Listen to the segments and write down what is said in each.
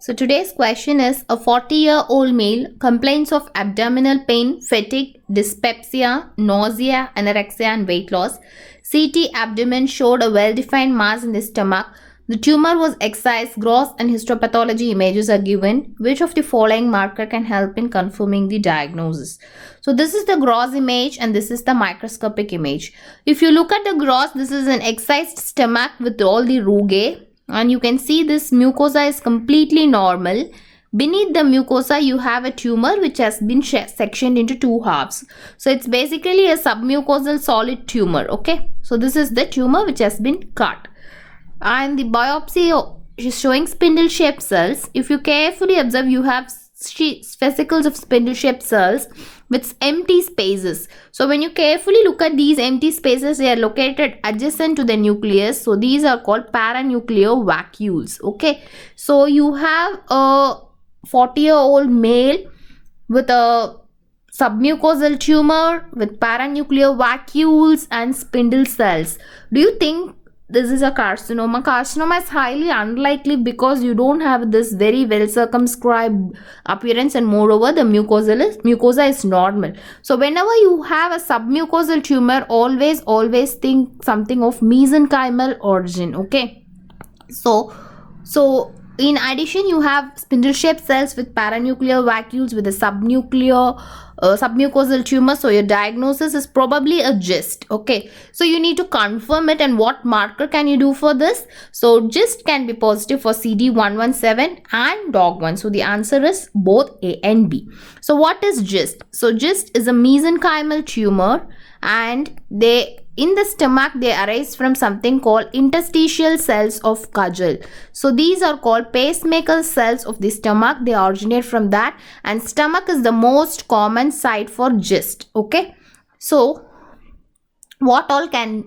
So today's question is, a 40-year-old male complains of abdominal pain, fatigue, dyspepsia, nausea, anorexia and weight loss. CT abdomen showed a well-defined mass in the stomach. The tumor was excised, gross and histopathology images are given. Which of the following marker can help in confirming the diagnosis? So this is the gross image and this is the microscopic image. If you look at the gross, this is an excised stomach with all the rugae. And you can see this mucosa is completely normal. Beneath the mucosa, you have a tumor which has been sectioned into two halves. So it's basically a submucosal solid tumor. Okay. So this is the tumor which has been cut. And the biopsy is showing spindle shaped cells. If you carefully observe, you have vesicles of spindle shaped cells with empty spaces. So when you carefully look at these empty spaces, they are located adjacent to the nucleus. So these are called paranuclear vacuoles. Okay. So you have a 40-year-old male with a submucosal tumor with paranuclear vacuoles and spindle cells. Do you think this is a carcinoma? Carcinoma is highly unlikely because you don't have this very well circumscribed appearance, and moreover the mucosa is normal. So whenever you have a submucosal tumor, always think something of mesenchymal origin. Okay. So in addition, you have spindle shaped cells with paranuclear vacuoles with a submucosal tumor. So your diagnosis is probably a GIST. Okay. So you need to confirm it. And what marker can you do for this? So GIST can be positive for CD117 and DOG1. So the answer is both A and B. So what is GIST? So GIST is a mesenchymal tumor, and in the stomach, they arise from something called interstitial cells of Cajal. So these are called pacemaker cells of the stomach. They originate from that, and stomach is the most common site for GIST. Okay. So what all can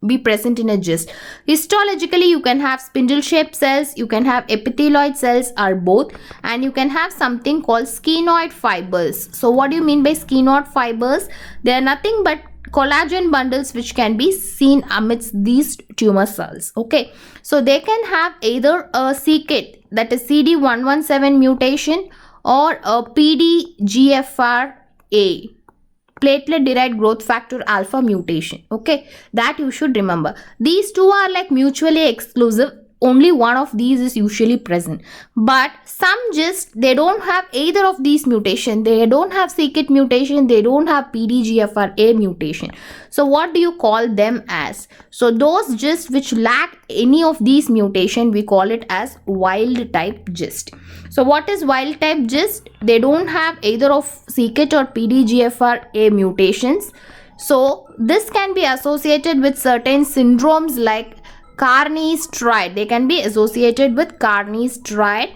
be present in a GIST? Histologically, you can have spindle shaped cells, you can have epithelioid cells, or both, and you can have something called sphenoid fibers. So what do you mean by sphenoid fibers? They are nothing but collagen bundles which can be seen amidst these tumor cells. Okay. So they can have either a c-KIT, that is CD117 mutation, or a PDGFRA, platelet derived growth factor alpha mutation. Okay. That you should remember. These two are like mutually exclusive. Only one of these is usually present, but some GIST, they don't have either of these mutation. They don't have c-KIT mutation, they don't have PDGFRA mutation. So what do you call them as? So those GIST which lack any of these mutation, we call it as wild type GIST. So what is wild type GIST? They don't have either of c-KIT or PDGFRA mutations. So this can be associated with certain syndromes like Carney's triad. They can be associated with Carney's triad.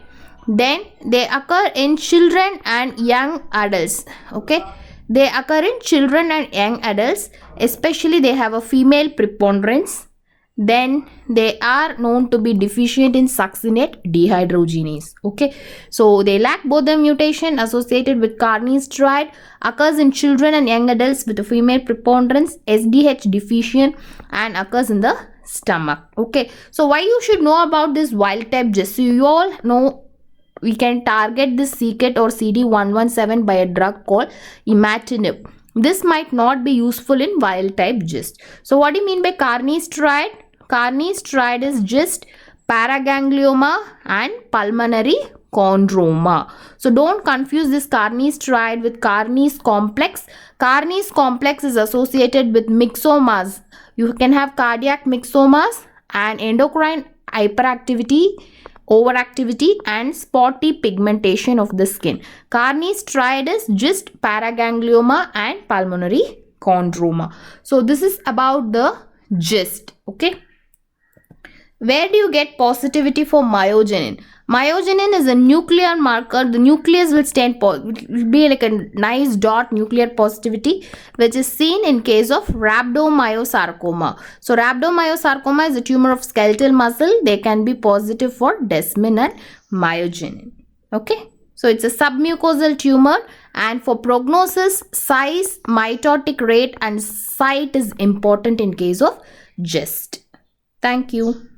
Then they occur in children and young adults. Okay. They occur in children and young adults. Especially they have a female preponderance. Then they are known to be deficient in succinate dehydrogenase. Okay. So they lack both the mutation associated with Carney's triad, occurs in children and young adults with a female preponderance, SDH deficient, and occurs in the stomach. Okay. So why you should know about this wild type GIST? So you all know we can target this c-KIT or CD117 by a drug called imatinib. This might not be useful in wild type GIST. So what do you mean by Carney's triad? Carney's triad is GIST, paraganglioma and pulmonary chondroma. So don't confuse this Carney's triad with Carney's complex. Carney's complex is associated with myxomas. You can have cardiac myxomas and endocrine hyperactivity, overactivity, and spotty pigmentation of the skin. Carney's triad is GIST, paraganglioma and pulmonary chondroma. So this is about the GIST. Okay. Where do you get positivity for myogenin? Myogenin is a nuclear marker. The nucleus will be like a nice dot nuclear positivity, which is seen in case of rhabdomyosarcoma. So rhabdomyosarcoma is a tumor of skeletal muscle. They can be positive for desmin and myogenin. Okay. So it's a submucosal tumor, and for prognosis, size, mitotic rate and site is important in case of GIST. Thank you.